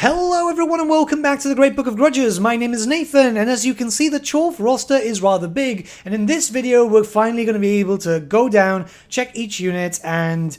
Hello everyone and welcome back to the Great Book of Grudges. My name is Nathan, and as you can see the Chorf roster is rather big, and in this video we're finally going to be able to go down, check each unit and,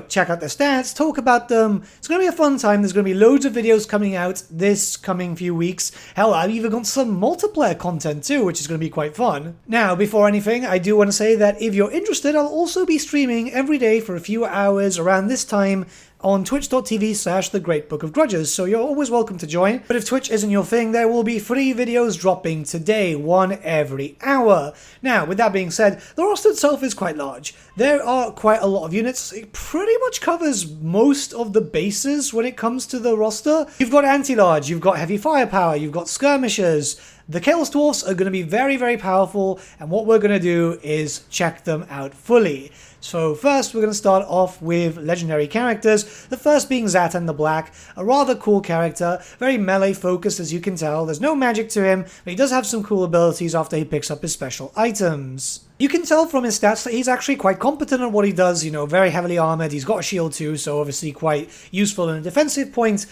check out their stats, talk about them. It's going to be a fun time. There's going to be loads of videos coming out this coming few weeks. Hell, I've even got some multiplayer content too, which is going to be quite fun. Now, before anything, I do want to say that if you're interested, I'll also be streaming every day for a few hours around this time on twitch.tv/The Great Book of Grudges, so you're always welcome to join. But if Twitch isn't your thing, there will be 3 videos dropping today, 1 every hour. Now, with that being said, the roster itself is quite large. There are quite a lot of units. It pretty much covers most of the bases when it comes to the roster. You've got anti-large, you've got heavy firepower, you've got skirmishers. The Chaos Dwarfs are going to be very, very powerful, and what we're going to do is check them out fully. So first we're going to start off with legendary characters, the first being Zatan the Black, a rather cool character, very melee focused as you can tell. There's no magic to him, but he does have some cool abilities after he picks up his special items. You can tell from his stats that he's actually quite competent at what he does, very heavily armored, he's got a shield too, so obviously quite useful in a defensive point.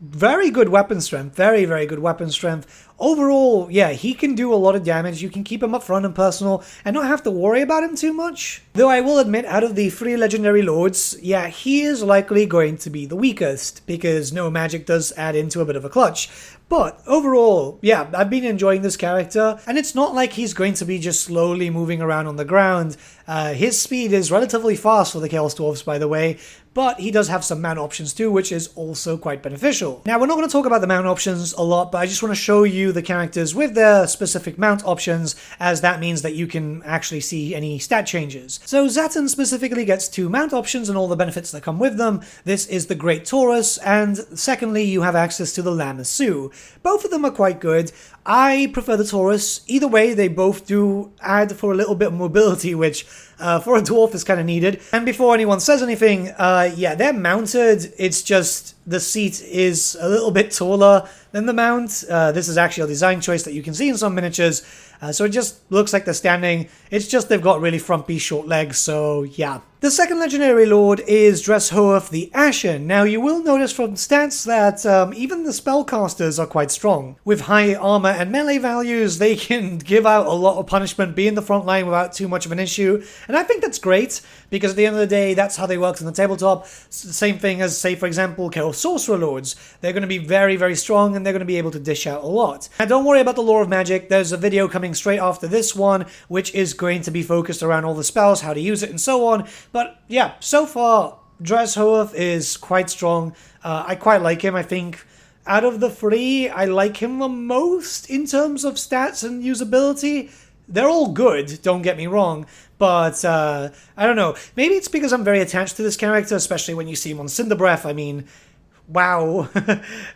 Very good weapon strength, very, very good weapon strength. Overall, yeah, he can do a lot of damage. You can keep him up front and personal and not have to worry about him too much. Though I will admit, out of the 3 legendary lords, yeah, he is likely going to be the weakest because no magic does add into a bit of a clutch. But overall, yeah, I've been enjoying this character, and it's not like he's going to be just slowly moving around on the ground. His speed is relatively fast for the Chaos Dwarfs, by the way, but he does have some mount options too, which is also quite beneficial. Now, we're not going to talk about the mount options a lot, but I just want to show you the characters with their specific mount options, as that means that you can actually see any stat changes. So Zatan specifically gets 2 mount options and all the benefits that come with them. This is the Great Taurus, and secondly, you have access to the Lamassu. Both of them are quite good. I prefer the Taurus. Either way, they both do add for a little bit of mobility, which for a dwarf is kind of needed. And before anyone says anything, yeah, they're mounted. It's just the seat is a little bit taller than the mount. This is actually a design choice that you can see in some miniatures. So it just looks like they're standing. It's just they've got really frumpy short legs, so yeah. The second legendary lord is Chorf the Ashen. Now you will notice from stats that even the spellcasters are quite strong. With high armor and melee values, they can give out a lot of punishment, be in the front line without too much of an issue. And I think that's great, because at the end of the day, that's how they work on the tabletop. It's the same thing as, say, for example, Chaos Sorcerer Lords. They're going to be very, very strong, and they're going to be able to dish out a lot. Now don't worry about the lore of magic. There's a video coming straight after this one, which is going to be focused around all the spells, how to use it, and so on. But yeah, so far, Chorf is quite strong. I quite like him. I think out of the 3, I like him the most in terms of stats and usability. They're all good, don't get me wrong, but I don't know. Maybe it's because I'm very attached to this character, especially when you see him on Cinderbreath. I mean, wow,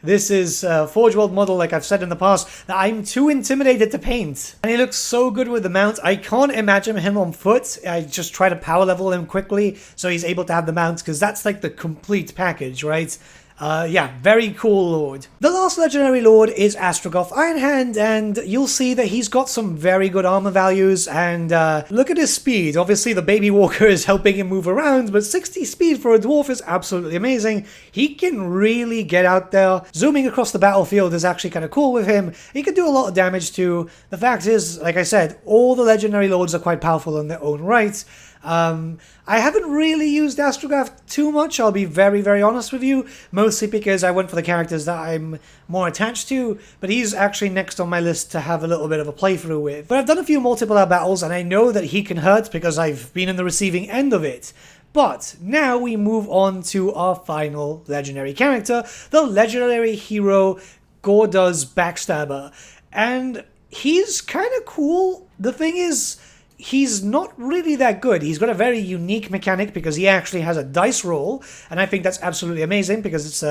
this is a Forge World model, like I've said in the past, that I'm too intimidated to paint. And he looks so good with the mount. I can't imagine him on foot. I just try to power level him quickly so he's able to have the mount, because that's like the complete package, right? Yeah, very cool lord. The last legendary lord is Astrogoth Ironhand, and you'll see that he's got some very good armor values, and look at his speed. Obviously the baby walker is helping him move around, but 60 speed for a dwarf is absolutely amazing. He can really get out there. Zooming across the battlefield is actually kind of cool with him. He can do a lot of damage too. The fact is, like I said, all the legendary lords are quite powerful in their own right. I haven't really used Astrogoth too much, I'll be very, very honest with you, mostly because I went for the characters that I'm more attached to, but he's actually next on my list to have a little bit of a playthrough with. But I've done a few multiplayer battles, and I know that he can hurt because I've been in the receiving end of it. But now we move on to our final legendary character, the legendary hero Gorda's Backstabber. And he's kind of cool. The thing is, he's not really that good. He's got a very unique mechanic because he actually has a dice roll, and I think that's absolutely amazing because it's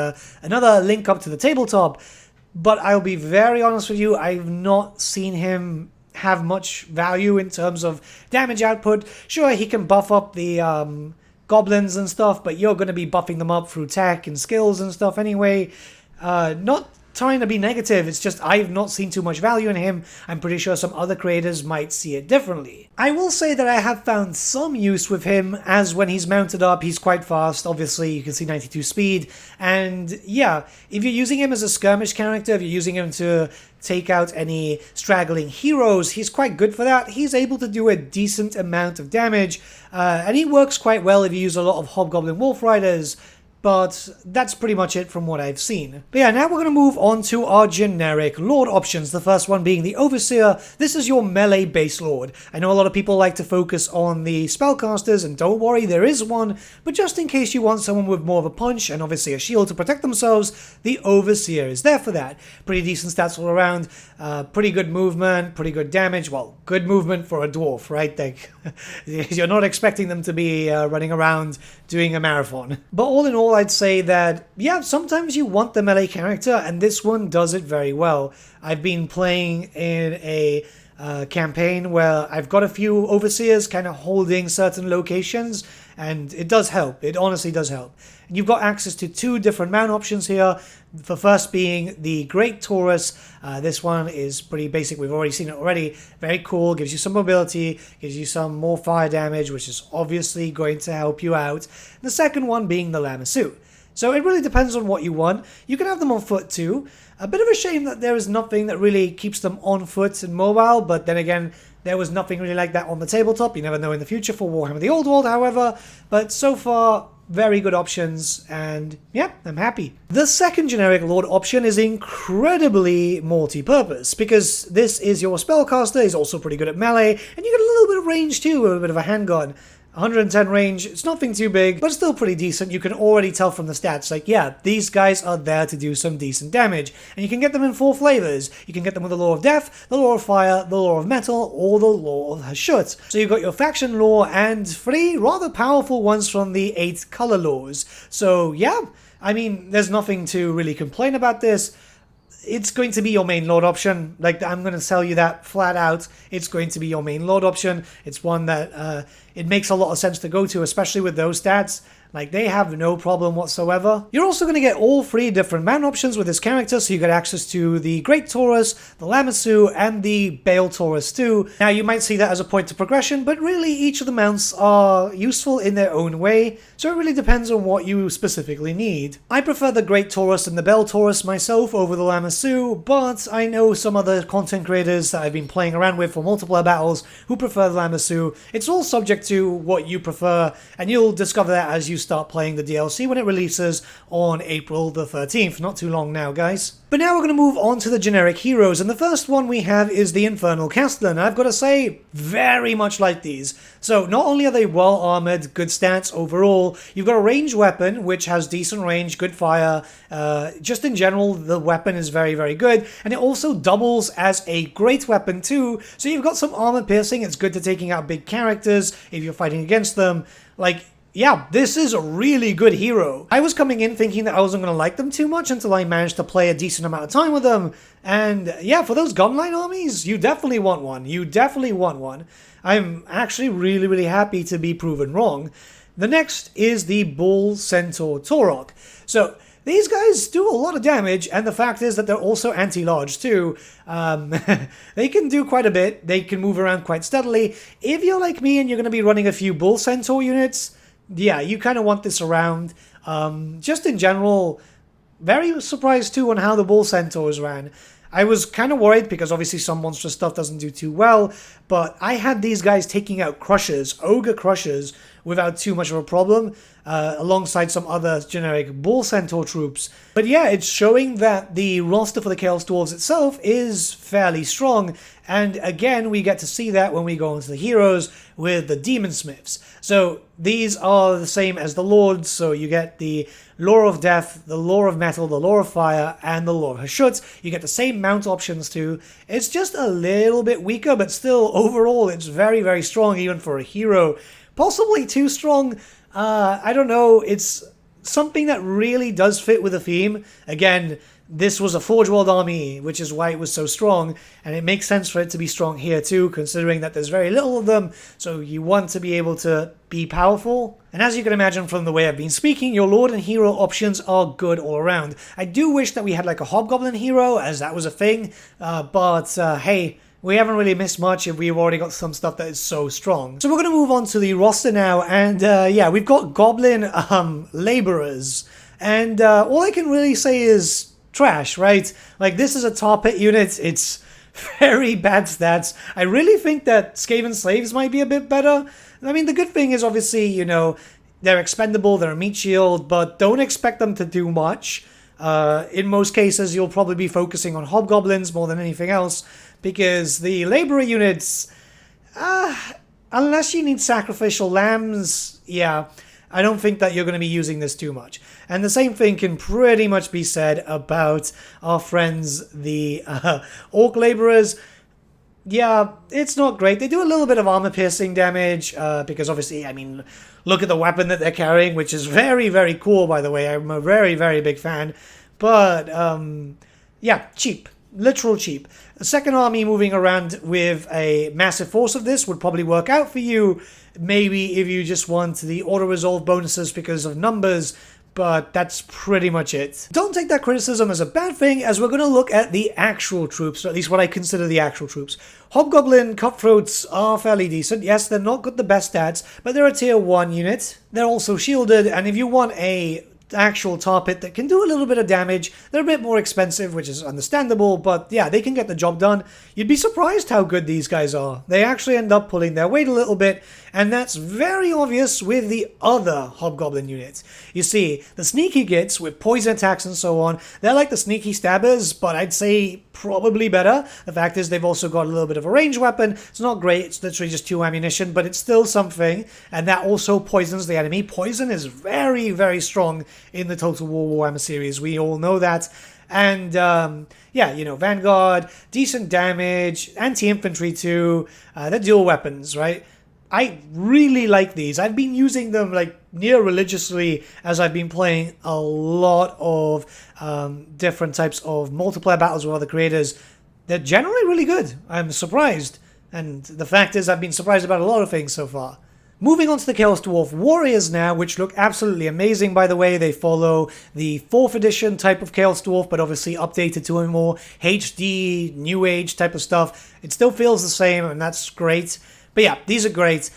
another link up to the tabletop. But I'll be very honest with you, I've not seen him have much value in terms of damage output. Sure, he can buff up the goblins and stuff, but you're going to be buffing them up through tech and skills and stuff anyway. Not trying to be negative, it's just I've not seen too much value in him. I'm pretty sure some other creators might see it differently. I will say that I have found some use with him, as when he's mounted up, he's quite fast. Obviously, you can see 92 speed, and yeah, if you're using him as a skirmish character, if you're using him to take out any straggling heroes, he's quite good for that. He's able to do a decent amount of damage, and he works quite well if you use a lot of Hobgoblin Wolf Riders. But that's pretty much it from what I've seen. But yeah, now we're going to move on to our generic Lord options. The first one being the Overseer. This is your melee base Lord. I know a lot of people like to focus on the Spellcasters, and don't worry, there is one. But just in case you want someone with more of a punch, and obviously a shield to protect themselves, the Overseer is there for that. Pretty decent stats all around. Pretty good movement, pretty good damage. Well, good movement for a dwarf, right? Like, you're not expecting them to be running around doing a marathon. But all in all, I'd say that, yeah, sometimes you want the melee character, and this one does it very well. I've been playing in a campaign where I've got a few Overseers kind of holding certain locations, and it does help. It honestly does help. And you've got access to 2 different mount options here. The first being the Great Taurus. This one is pretty basic. We've already seen it already. Very cool. Gives you some mobility. Gives you some more fire damage, which is obviously going to help you out. The second one being the Lamassu. So it really depends on what you want. You can have them on foot too. A bit of a shame that there is nothing that really keeps them on foot and mobile, but then again, there was nothing really like that on the tabletop. You never know in the future for Warhammer the Old World, however. But so far, very good options, and yeah, I'm happy. The second generic Lord option is incredibly multi-purpose, because this is your Spellcaster. He's also pretty good at melee, and you get a little bit of range too, a bit of a handgun. 110 range, it's nothing too big, but still pretty decent. You can already tell from the stats, like, yeah, these guys are there to do some decent damage. And you can get them in 4 flavors. You can get them with the Law of Death, the Law of Fire, the Law of Metal, or the Law of Hashut. So you've got your faction law and 3 rather powerful ones from the 8 color laws. So yeah, I mean, there's nothing to really complain about this. It's going to be your main Lord option. Like, I'm going to tell you that flat out. It's going to be your main Lord option. It's one that it makes a lot of sense to go to, especially with those stats. Like, they have no problem whatsoever. You're also going to get all 3 different mount options with this character, so you get access to the Great Taurus, the Lamassu, and the Bale Taurus too. Now, you might see that as a point of progression, but really each of the mounts are useful in their own way, so it really depends on what you specifically need. I prefer the Great Taurus and the Bale Taurus myself over the Lamassu, but I know some other content creators that I've been playing around with for multiplayer battles who prefer the Lamassu. It's all subject to what you prefer, and you'll discover that as you start playing the DLC when it releases on April the 13th. Not too long now, guys. But now we're going to move on to the generic heroes, and the first one we have is the Infernal Castellan. I've got to say, very much like these. So not only are they well armored, good stats overall, you've got a ranged weapon which has decent range, good fire. Just in general, the weapon is very, very good, and it also doubles as a great weapon too. So you've got some armor piercing. It's good to taking out big characters if you're fighting against them. Like, yeah, this is a really good hero. I was coming in thinking that I wasn't going to like them too much until I managed to play a decent amount of time with them. And yeah, for those gunline armies, you definitely want one. You definitely want one. I'm actually really, really happy to be proven wrong. The next is the Bull Centaur Torok. So these guys do a lot of damage, and the fact is that they're also anti-large too. They can do quite a bit. They can move around quite steadily. If you're like me and you're going to be running a few Bull Centaur units, yeah, you kind of want this around. Just in general, very surprised too on how the Bull Centaurs ran. I was kind of worried because obviously some monstrous stuff doesn't do too well, but I had these guys taking out Crushers, Ogre Crushers, without too much of a problem, alongside some other generic Bull Centaur troops. But yeah, it's showing that the roster for the Chaos Dwarves itself is fairly strong, and again, we get to see that when we go into the heroes with the Demon Smiths. So these are the same as the Lords, so you get the Law of Death, the Law of Metal, the Law of Fire, and the Law of Hashut. You get the same mount options too. It's just a little bit weaker, but still, overall, it's very, very strong, even for a hero. Possibly too strong. I don't know. It's something that really does fit with the theme. Again, this was a Forge World army, which is why it was so strong, and it makes sense for it to be strong here too, considering that there's very little of them, so you want to be able to be powerful. And as you can imagine from the way I've been speaking, your Lord and Hero options are good all around. I do wish that we had like a Hobgoblin hero, as that was a thing, but hey, we haven't really missed much if we've already got some stuff that is so strong. So we're going to move on to the roster now, and yeah, we've got Goblin Laborers, and all I can really say is trash, right? Like, this is a tar pit unit. It's very bad stats. I really think that Skaven Slaves might be a bit better. I mean, the good thing is obviously, you know, they're expendable, they're a meat shield, but don't expect them to do much. In most cases, you'll probably be focusing on Hobgoblins more than anything else, because the Laborer units, unless you need Sacrificial Lambs, yeah, I don't think that you're going to be using this too much. And the same thing can pretty much be said about our friends, the Orc Laborers. Yeah, it's not great. They do a little bit of armor-piercing damage, because obviously, I mean, look at the weapon that they're carrying, which is very, very cool, by the way. I'm a very, very big fan. But, yeah, cheap. Literal cheap. The second army moving around with a massive force of this would probably work out for you. Maybe if you just want the auto-resolve bonuses because of numbers, but that's pretty much it. Don't take that criticism as a bad thing, as we're going to look at the actual troops, or at least what I consider the actual troops. Hobgoblin Cutthroats are fairly decent. Yes, they're not got the best stats, but they're a tier 1 unit. They're also shielded, and if you want a actual tar pit that can do a little bit of damage, they're a bit more expensive, which is understandable, but yeah, they can get the job done. You'd be surprised how good these guys are. They actually end up pulling their weight a little bit, and that's very obvious with the other Hobgoblin units. You see, the sneaky gits with poison attacks and so on, they're like the sneaky stabbers, but I'd say probably better. The fact is they've also got a little bit of a ranged weapon. It's not great, it's literally just 2 ammunition, but it's still something, and that also poisons the enemy. Poison is very, very strong in the Total War Warhammer series. We all know that. And, yeah, you know, Vanguard, decent damage, anti-infantry too, they're dual weapons, right? I really like these. I've been using them like near religiously as I've been playing a lot of different types of multiplayer battles with other creators. They're generally really good. I'm surprised. And the fact is I've been surprised about a lot of things so far. Moving on to the Chaos Dwarf Warriors now, which look absolutely amazing, by the way. They follow the 4th edition type of Chaos Dwarf, but obviously updated to a more HD, New Age type of stuff. It still feels the same, and that's great. But yeah, these are great.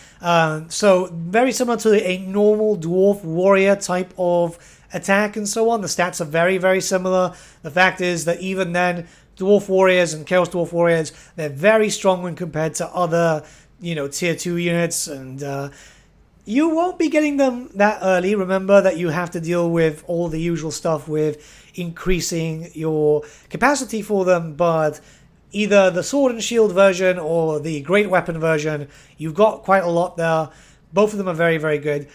So very similar to a normal Dwarf Warrior type of attack and so on. The stats are very, very similar. The fact is that even then, Dwarf Warriors and Chaos Dwarf Warriors, they're very strong when compared to other, you know, tier 2 units, and you won't be getting them that early. Remember that you have to deal with all the usual stuff with increasing your capacity for them, but either the sword and shield version or the great weapon version, you've got quite a lot there. Both of them are very, very good.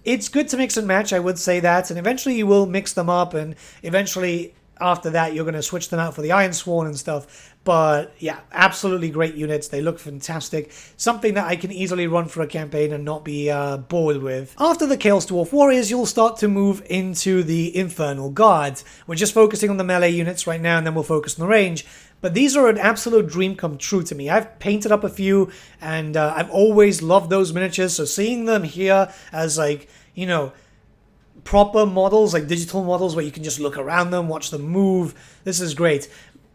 It's good to mix and match, I would say that, and eventually you will mix them up, and eventually after that you're going to switch them out for the Iron Sworn and stuff. But yeah, absolutely great units. They look fantastic. Something that I can easily run for a campaign and not be bored with. After the Chaos Dwarf Warriors, you'll start to move into the Infernal Gods. We're just focusing on the melee units right now, and then we'll focus on the range. But these are an absolute dream come true to me. I've painted up a few, and I've always loved those miniatures. So seeing them here as, like, you know, proper models, like digital models where you can just look around them, watch them move, this is great.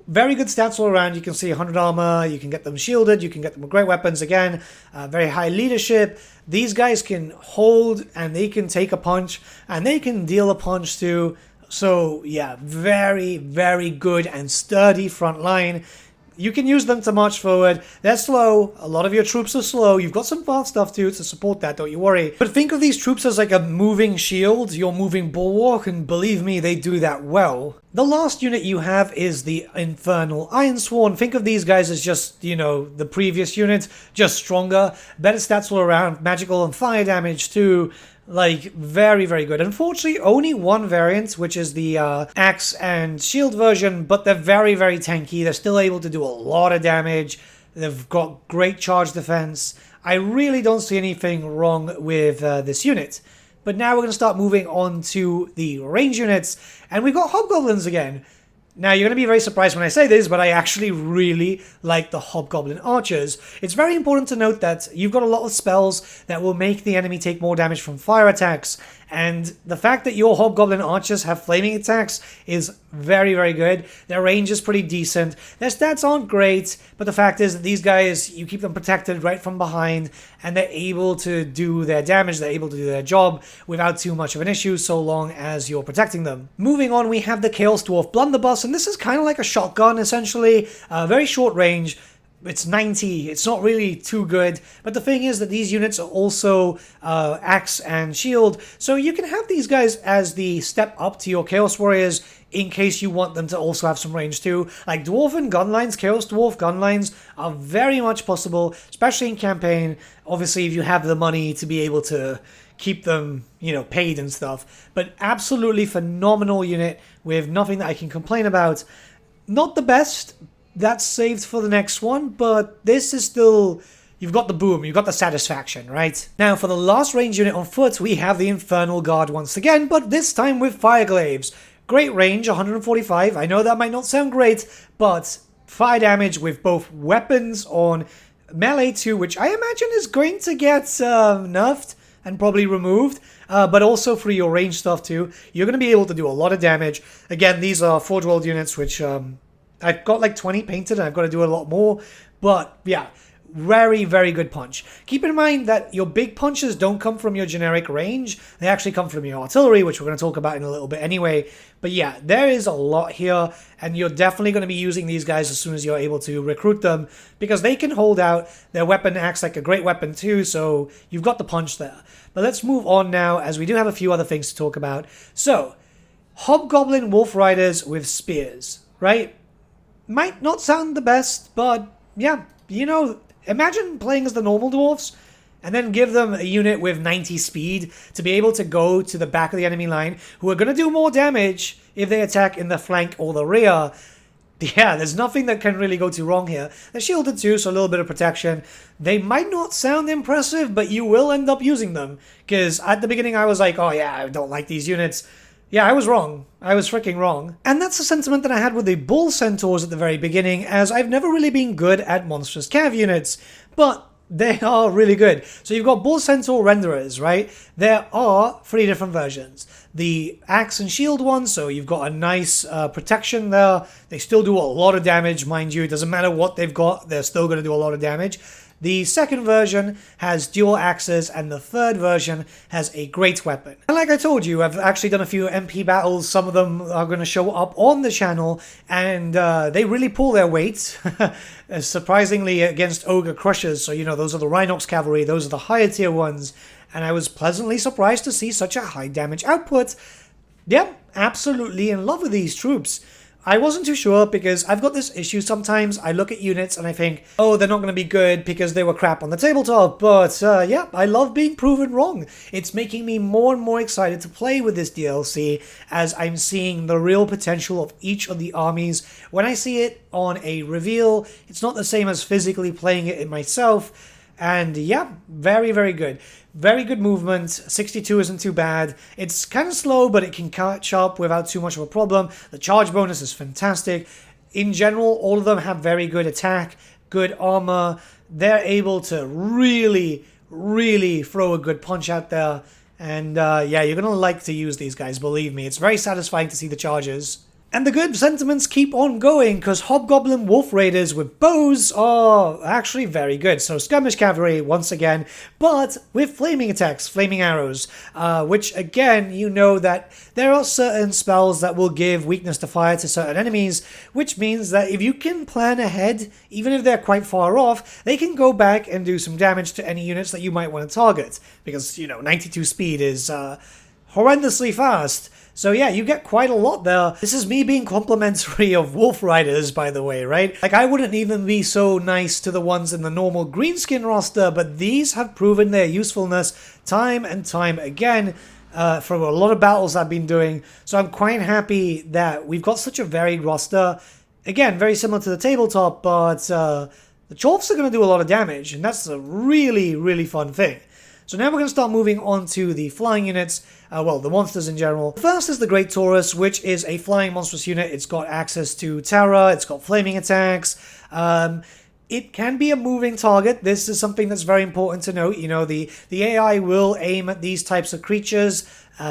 Very good stats all around. You can see 100 armor, you can get them shielded, you can get them with great weapons again, very high leadership. These guys can hold, and they can take a punch, and they can deal a punch too. So yeah, very, very good and sturdy front line. You can use them to march forward. They're slow. A lot of your troops are slow. You've got some fast stuff too to support that, don't you worry. But think of these troops as like a moving shield, your moving bulwark, and believe me, they do that well. The last unit you have is the Infernal Ironsworn. Think of these guys as just, you know, the previous unit, just stronger, better stats all around, magical and fire damage too. Like, very, very good. Unfortunately, only one variant, which is the axe and shield version, but they're very, very tanky. They're still able to do a lot of damage. They've got great charge defense. I really don't see anything wrong with this unit. But now we're going to start moving on to the range units, and we've got Hobgoblins again. Now, you're going to be very surprised when I say this, but I actually really like the Hobgoblin Archers. It's very important to note that you've got a lot of spells that will make the enemy take more damage from fire attacks, and the fact that your Hobgoblin Archers have flaming attacks is very, very good. Their range is pretty decent. Their stats aren't great, but the fact is that these guys, you keep them protected right from behind, and they're able to do their damage, they're able to do their job without too much of an issue, so long as you're protecting them. Moving on, we have the Chaos Dwarf Blunderbus, and this is kind of like a shotgun, essentially. Very short range. It's 90, it's not really too good, but the thing is that these units are also axe and shield, so you can have these guys as the step up to your Chaos Warriors in case you want them to also have some range too. Like Dwarven Gunlines, Chaos Dwarf Gunlines are very much possible, especially in campaign, obviously if you have the money to be able to keep them, you know, paid and stuff, but absolutely phenomenal unit with nothing that I can complain about. Not the best, that's saved for the next one, but this is still, you've got the boom, you've got the satisfaction, right? Now, for the last range unit on foot, we have the Infernal God once again, but this time with Fire Glaives. Great range, 145. I know that might not sound great, but fire damage with both weapons on melee 2, which I imagine is going to get nerfed and probably removed, but also for your range stuff too. You're going to be able to do a lot of damage. Again, these are Forge World units, which I've got like 20 painted and I've got to do a lot more, but yeah, very, very good punch. Keep in mind that your big punches don't come from your generic range, they actually come from your artillery, which we're going to talk about in a little bit anyway. But yeah, there is a lot here, and you're definitely going to be using these guys as soon as you're able to recruit them, because they can hold out, their weapon acts like a great weapon too, so you've got the punch there. But let's move on now, as we do have a few other things to talk about. So, Hobgoblin Wolf Riders with spears, right? Might not sound the best, but yeah, you know, imagine playing as the normal dwarfs and then give them a unit with 90 speed to be able to go to the back of the enemy line, who are going to do more damage if they attack in the flank or the rear. Yeah, there's nothing that can really go too wrong here. They're shielded too, so a little bit of protection. They might not sound impressive, but you will end up using them, because at the beginning I was like, oh yeah, I don't like these units. Yeah, I was wrong. I was freaking wrong. And that's the sentiment that I had with the Bull Centaurs at the very beginning, as I've never really been good at monstrous cav units, but they are really good. So you've got Bull Centaur Renderers, right? There are 3 different versions. The axe and shield one, so you've got a nice protection there. They still do a lot of damage, mind you. It doesn't matter what they've got, they're still going to do a lot of damage. The second version has dual axes, and the third version has a great weapon. And like I told you, I've actually done a few MP battles. Some of them are going to show up on the channel, and they really pull their weight, surprisingly, against Ogre Crushers. So, you know, those are the Rhinox Cavalry, those are the higher tier ones, and I was pleasantly surprised to see such a high damage output. Yeah, absolutely in love with these troops. I wasn't too sure, because I've got this issue sometimes. I look at units and I think, oh, they're not going to be good because they were crap on the tabletop. But yeah, I love being proven wrong. It's making me more and more excited to play with this DLC, as I'm seeing the real potential of each of the armies. When I see it on a reveal, it's not the same as physically playing it in myself. And yeah, very, very good. Very good movement. 62 isn't too bad. It's kind of slow, but it can catch up without too much of a problem. The charge bonus is fantastic. In general, all of them have very good attack, good armor. They're able to really, really throw a good punch out there. And yeah, you're going to like to use these guys, believe me. It's very satisfying to see the charges. And the good sentiments keep on going, because Hobgoblin Wolf Raiders with bows are actually very good. So Skirmish Cavalry, once again, but with flaming attacks, flaming arrows, which again, you know that there are certain spells that will give weakness to fire to certain enemies, which means that if you can plan ahead, even if they're quite far off, they can go back and do some damage to any units that you might want to target, because, you know, 92 speed is horrendously fast. So yeah, you get quite a lot there. This is me being complimentary of Wolf Riders, by the way, right? Like, I wouldn't even be so nice to the ones in the normal greenskin roster, but these have proven their usefulness time and time again for a lot of battles I've been doing. So I'm quite happy that we've got such a varied roster. Again, very similar to the tabletop, but the Chorfs are going to do a lot of damage, and that's a really, really fun thing. So now we're going to start moving on to the flying units, well, the monsters in general. First is the Great Taurus, which is a flying monstrous unit. It's got access to Terra, it's got flaming attacks. It can be a moving target. This is something that's very important to note. You know, the AI will aim at these types of creatures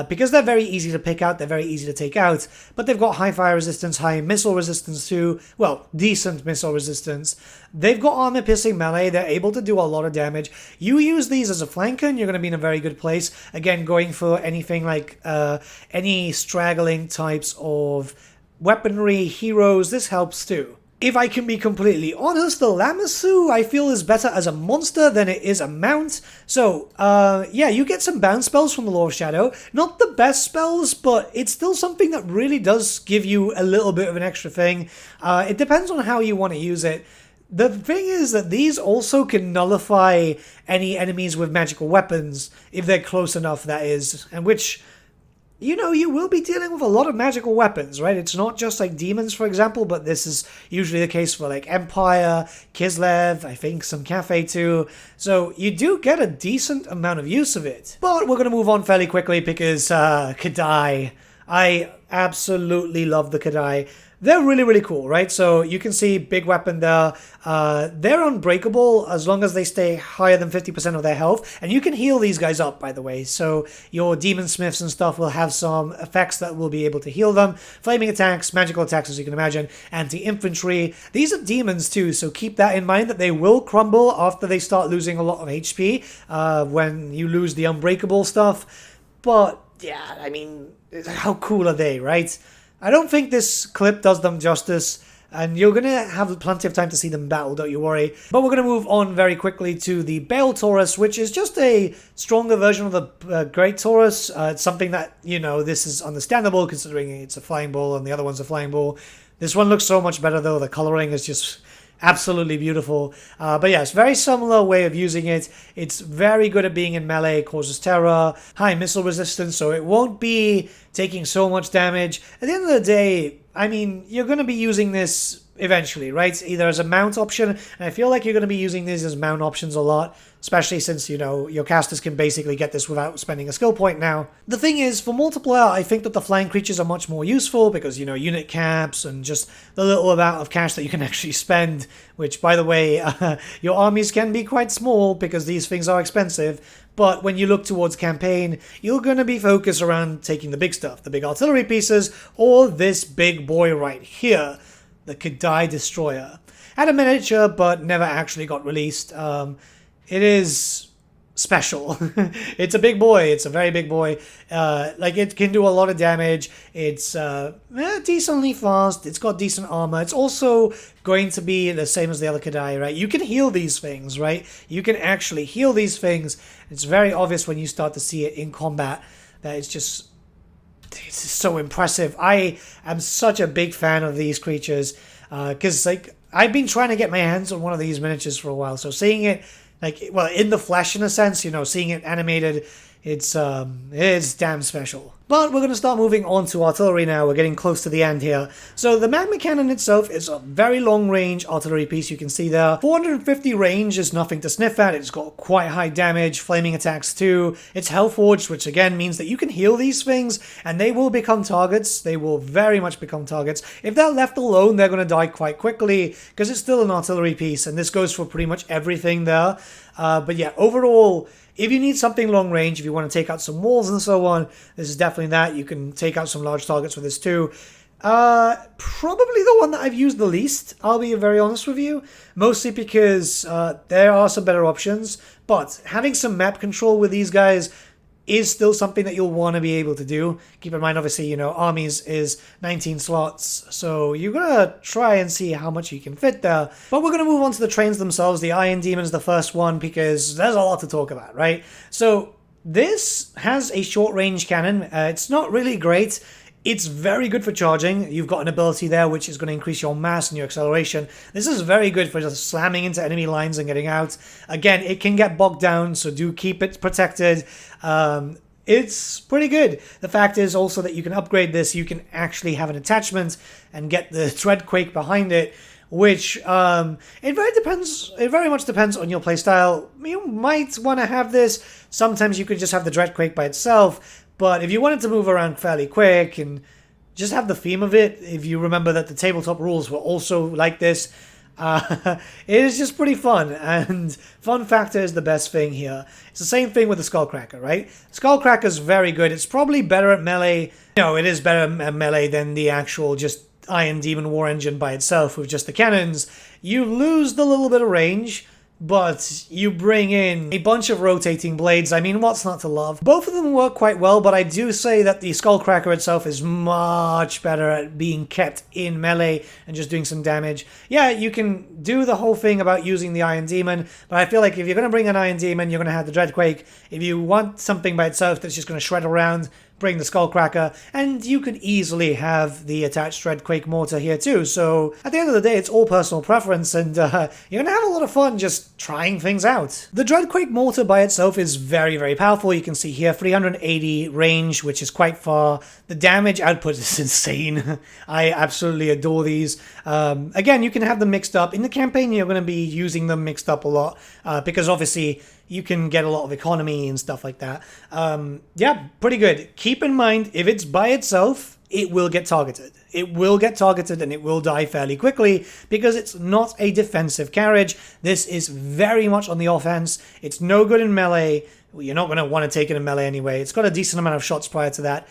because they're very easy to pick out, they're very easy to take out, but they've got high fire resistance, high missile resistance too, well, decent missile resistance. They've got armor-piercing melee, they're able to do a lot of damage. You use these as a flanker and you're going to be in a very good place. Again, going for anything like any straggling types of weaponry, heroes, this helps too. If I can be completely honest, the Lamassu I feel is better as a monster than it is a mount. So, yeah, you get some bounce spells from the Lore of Shadow. Not the best spells, but it's still something that really does give you a little bit of an extra thing. It depends on how you want to use it. The thing is that these also can nullify any enemies with magical weapons, if they're close enough, that is, and which... You know, you will be dealing with a lot of magical weapons, right? It's not just like demons, for example, but this is usually the case for like Empire, Kislev, I think some Cafe too. So you do get a decent amount of use of it. But we're going to move on fairly quickly because Kadai. I absolutely love the Kadai. They're really, really cool, right? So you can see big weapon there. They're unbreakable as long as they stay higher than 50% of their health. And you can heal these guys up, by the way. So your demon smiths and stuff will have some effects that will be able to heal them. Flaming attacks, magical attacks, as you can imagine. Anti-infantry. These are demons too, so keep that in mind that they will crumble after they start losing a lot of HP when you lose the unbreakable stuff. But, yeah, I mean, how cool are they, right? I don't think this clip does them justice, and you're going to have plenty of time to see them battle, don't you worry. But we're going to move on very quickly to the Bale Taurus, which is just a stronger version of the Great Taurus. It's something that, you know, this is understandable considering it's a flying bull and the other one's a flying bull. This one looks so much better though, the coloring is just... absolutely beautiful. But yes, very similar way of using it. It's very good at being in melee, causes terror, high missile resistance, so it won't be taking so much damage. At the end of the day, I mean, you're going to be using this eventually, right? Either as a mount option, and I feel like you're going to be using these as mount options a lot, especially since, you know, your casters can basically get this without spending a skill point now. The thing is, for multiplayer, I think that the flying creatures are much more useful because, you know, unit caps and just the little amount of cash that you can actually spend, which, by the way, your armies can be quite small because these things are expensive. But when you look towards campaign, you're going to be focused around taking the big stuff, the big artillery pieces, or this big boy right here, the Kadai Destroyer. Had a miniature, but never actually got released. It is special. It's a big boy. It's a very big boy. Like, it can do a lot of damage. It's decently fast. It's got decent armor. It's also going to be the same as the other Kadai, right? You can heal these things, right? You can actually heal these things. It's very obvious when you start to see it in combat that it's just... it's so impressive. I am such a big fan of these creatures because, like, I've been trying to get my hands on one of these miniatures for a while. So seeing it, like, well, in the flesh in a sense, you know, seeing it animated, it's damn special. But we're going to start moving on to artillery now. We're getting close to the end here. So the Magma Cannon itself is a very long-range artillery piece, you can see there. 450 range is nothing to sniff at. It's got quite high damage, flaming attacks too. It's Hellforged, which again means that you can heal these things, and they will become targets. They will very much become targets. If they're left alone, they're going to die quite quickly, because it's still an artillery piece, and this goes for pretty much everything there. But yeah, overall... if you need something long range, if you want to take out some walls and so on, this is definitely that. You can take out some large targets with this too. Probably the one that I've used the least, I'll be very honest with you. Mostly because there are some better options. But having some map control with these guys is still something that you'll want to be able to do. Keep in mind, obviously, you know, armies is 19 slots, so you're gonna try and see how much you can fit there. But we're gonna move on to the trains themselves. The Iron Demon is the first one because there's a lot to talk about, right? So this has a short-range cannon. It's not really great. It's very good for charging. You've got an ability there which is going to increase your mass and your acceleration. This is very good for just slamming into enemy lines and getting out. Again, it can get bogged down, so do keep it protected. It's pretty good. The fact is also that you can upgrade this. You can actually have an attachment and get the Dreadquake behind it, which it very much depends on your playstyle. You might want to have this. Sometimes you could just have the Dreadquake by itself, but if you wanted to move around fairly quick and just have the theme of it, if you remember that the tabletop rules were also like this, it is just pretty fun, and fun factor is the best thing here. It's the same thing with the Skullcracker, right? Skullcracker's very good. It's probably better at melee. No, it is better at melee than the actual just Iron Demon War Engine by itself with just the cannons. You lose the little bit of range, but you bring in a bunch of rotating blades. I mean, what's not to love? Both of them work quite well, but I do say that the Skullcracker itself is much better at being kept in melee and just doing some damage. Yeah, you can do the whole thing about using the Iron Demon, but I feel like if you're going to bring an Iron Demon, you're going to have the Dreadquake. If you want something by itself that's just going to shred around, bring the Skullcracker, and you could easily have the attached Dreadquake mortar here too. So at the end of the day, it's all personal preference, and you're gonna have a lot of fun just trying things out. The Dreadquake mortar by itself is very, very powerful. You can see here 380 range, which is quite far. The damage output is insane. I absolutely adore these. Again, you can have them mixed up. In the campaign, you're going to be using them mixed up a lot because obviously you can get a lot of economy and stuff like that. Yeah, pretty good. Keep in mind, if it's by itself, it will get targeted. It will get targeted and it will die fairly quickly because it's not a defensive carriage. This is very much on the offense. It's no good in melee. Well, you're not going to want to take it in melee anyway. It's got a decent amount of shots prior to that.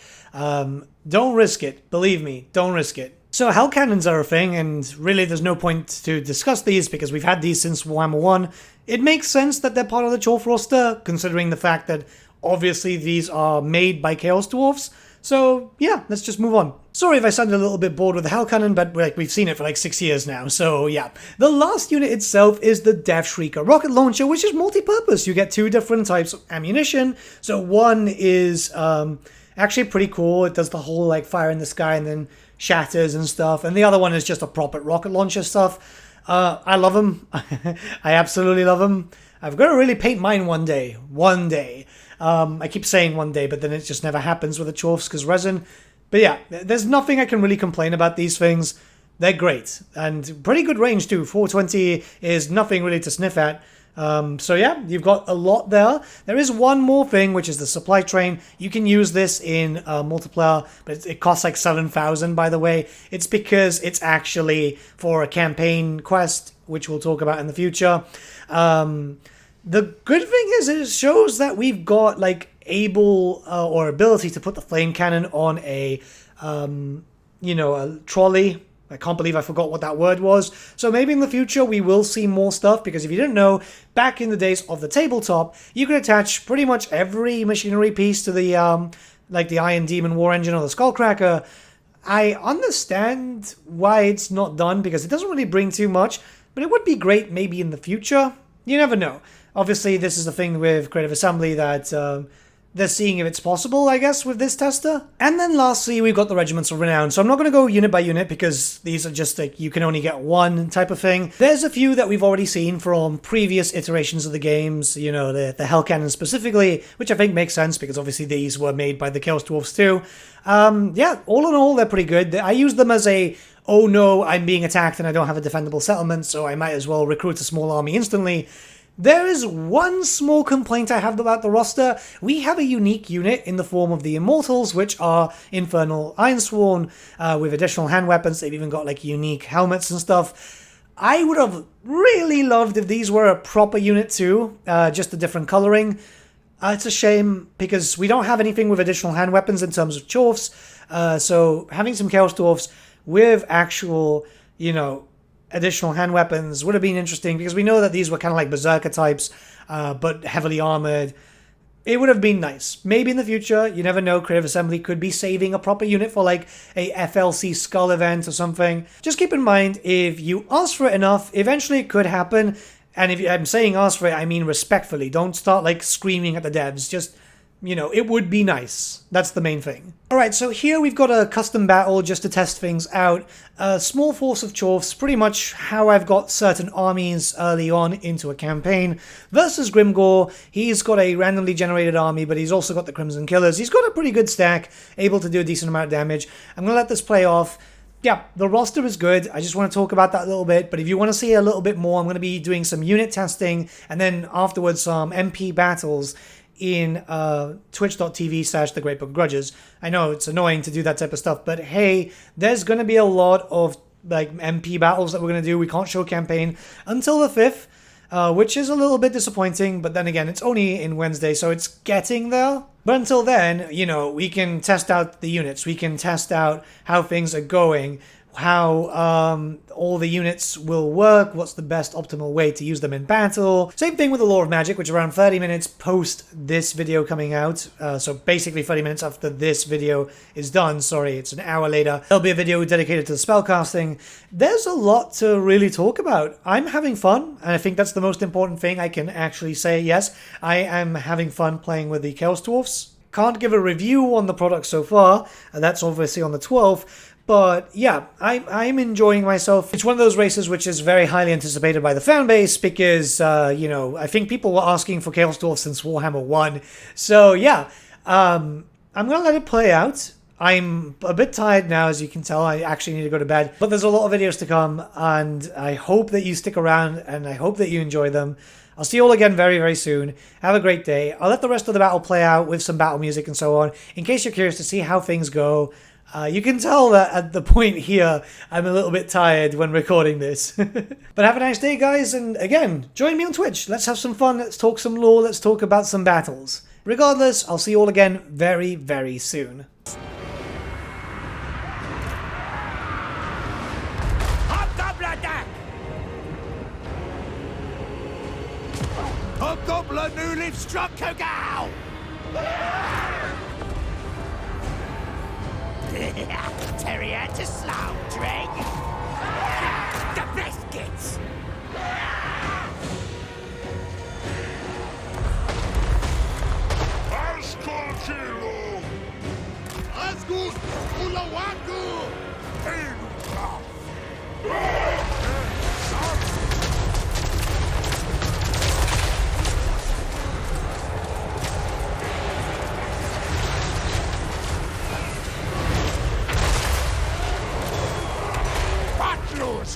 Don't risk it. Believe me, don't risk it. So Hell Cannons are a thing, and really there's no point to discuss these because we've had these since Warhammer 1. It makes sense that they're part of the Chorf roster, considering the fact that obviously these are made by Chaos Dwarfs. So yeah, let's just move on. Sorry if I sounded a little bit bored with the Hell Cannon, but we've seen it for like 6 years now, so yeah. The last unit itself is the Death Shrieker rocket launcher, which is multi-purpose. You get two different types of ammunition. So one is actually pretty cool. It does the whole like fire in the sky and then shatters and stuff, and the other one is just a proper rocket launcher stuff. I love them. I absolutely love them. I've got to really paint mine one day. I keep saying one day, but then it just never happens with the Chorfs because resin. But yeah, there's nothing I can really complain about these things. They're great and pretty good range too. 420 is nothing really to sniff at. So yeah, you've got a lot there. There is one more thing, which is the supply train. You can use this in multiplayer, but it costs like 7,000, by the way. It's because it's actually for a campaign quest, which we'll talk about in the future. The good thing is it shows that we've got like able or ability to put the flame cannon on a, a trolley. I can't believe I forgot what that word was. So maybe in the future we will see more stuff, because if you didn't know, back in the days of the tabletop, you could attach pretty much every machinery piece to the like the Iron Demon War Engine or the Skullcracker. I understand why it's not done, because it doesn't really bring too much, but it would be great maybe in the future. You never know. Obviously, this is the thing with Creative Assembly that they're seeing if it's possible, I guess, with this tester. And then lastly, we've got the Regiments of Renown. So I'm not going to go unit by unit because these are just like, you can only get one type of thing. There's a few that we've already seen from previous iterations of the games, you know, the Hell Cannon specifically, which I think makes sense because obviously these were made by the Chaos Dwarfs too. Yeah, all in all, they're pretty good. I use them as a, oh no, I'm being attacked and I don't have a defendable settlement, so I might as well recruit a small army instantly. There is one small complaint I have about the roster. We have a unique unit in the form of the Immortals, which are Infernal Irons with additional hand weapons. They've even got like unique helmets and stuff. I would have really loved if these were a proper unit too, just a different coloring. It's a shame because we don't have anything with additional hand weapons in terms of Chorfs. So having some Chaos Dwarfs with actual, you know, additional hand weapons would have been interesting, because we know that these were kind of like berserker types, but heavily armored. It would have been nice. Maybe in the future, you never know, Creative Assembly could be saving a proper unit for like a FLC Skull event or something. Just keep in mind, if you ask for it enough, eventually it could happen. And if I'm saying ask for it, I mean respectfully. Don't start like screaming at the devs. Just, you know, it would be nice. That's the main thing. Alright, so here we've got a custom battle just to test things out. A small force of Chorfs, pretty much how I've got certain armies early on into a campaign, versus Grimgore. He's got a randomly generated army, but he's also got the Crimson Killers. He's got a pretty good stack, able to do a decent amount of damage. I'm going to let this play off. yeah, the roster is good. I just want to talk about that a little bit. But if you want to see a little bit more, I'm going to be doing some unit testing and then afterwards some MP battles in twitch.tv/The Great Book of Grudges. I know it's annoying to do that type of stuff, but hey, there's going to be a lot of like MP battles that we're going to do. We can't show campaign until the 5th, which is a little bit disappointing, but then again, it's only in Wednesday, so it's getting there. But until then, you know, we can test out the units. We can test out how things are going, how all the units will work, what's the best optimal way to use them in battle. Same thing with the Law of Magic, which is around 30 minutes post this video coming out. So basically 30 minutes after this video is done. Sorry, it's an hour later. There'll be a video dedicated to the spellcasting. There's a lot to really talk about. I'm having fun, and I think that's the most important thing I can actually say. Yes, I am having fun playing with the Chaos Dwarfs. Can't give a review on the product so far, and that's obviously on the 12th. But yeah, I'm enjoying myself. It's one of those races which is very highly anticipated by the fan base because, you know, I think people were asking for Chaos Dwarf since Warhammer 1. So yeah, I'm going to let it play out. I'm a bit tired now, as you can tell. I actually need to go to bed. But there's a lot of videos to come, and I hope that you stick around, and I hope that you enjoy them. I'll see you all again very, very soon. Have a great day. I'll let the rest of the battle play out with some battle music and so on, in case you're curious to see how things go. You can tell that at the point here, I'm a little bit tired when recording this. But have a nice day, guys, and again, join me on Twitch. Let's have some fun, let's talk some lore, let's talk about some battles. Regardless, I'll see you all again very, very soon. Hobgoblin who lives struck Kogal! Terrier to slaughtering! The biscuits! Ashkolchilo! Asgut! Ulawaku! Enuka!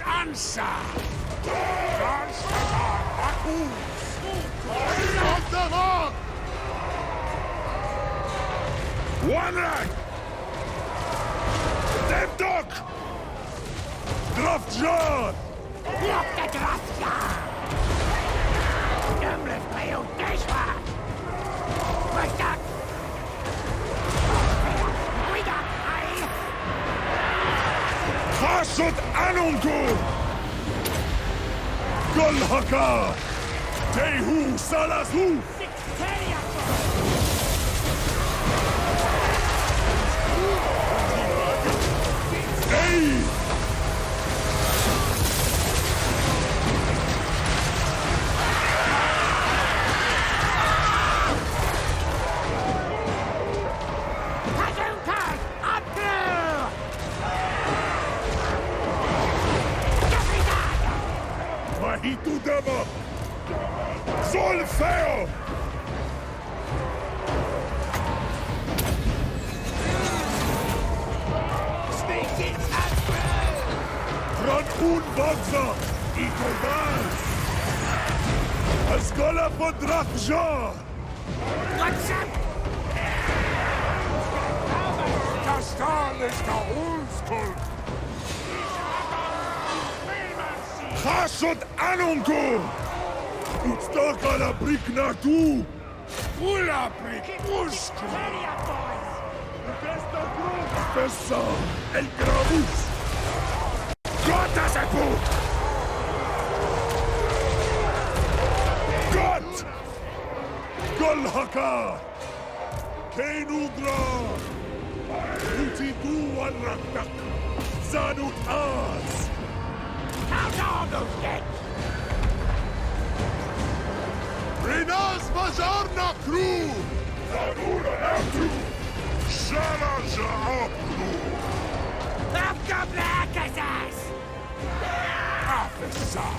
Answer! One rank! Dead dog! Draft jar! Drop the draft jar! Dumlet by Odeshwa! What's that? We got high! Khasut Anungu! Golhaka! Tehu Salasu! Hey! Mahitu Dama! Solfeo! Sneaking Admiral! Front Unbogza! Ikovan! Asgola Podrakja! What's up? Das Stahl ist der Ulskul! Khasut Anunku! Utstaka la brikna tu! Ula brik ushku! Fessa el gravus! Gott as a boot! Gott! Golhaka! Kenudra! Utitu al-Raktak! Zanut Az! Count on those dead! SRINIVASAN crew! Zanura Abdu! Shalaja Abdu! Hobgoblins! Officer!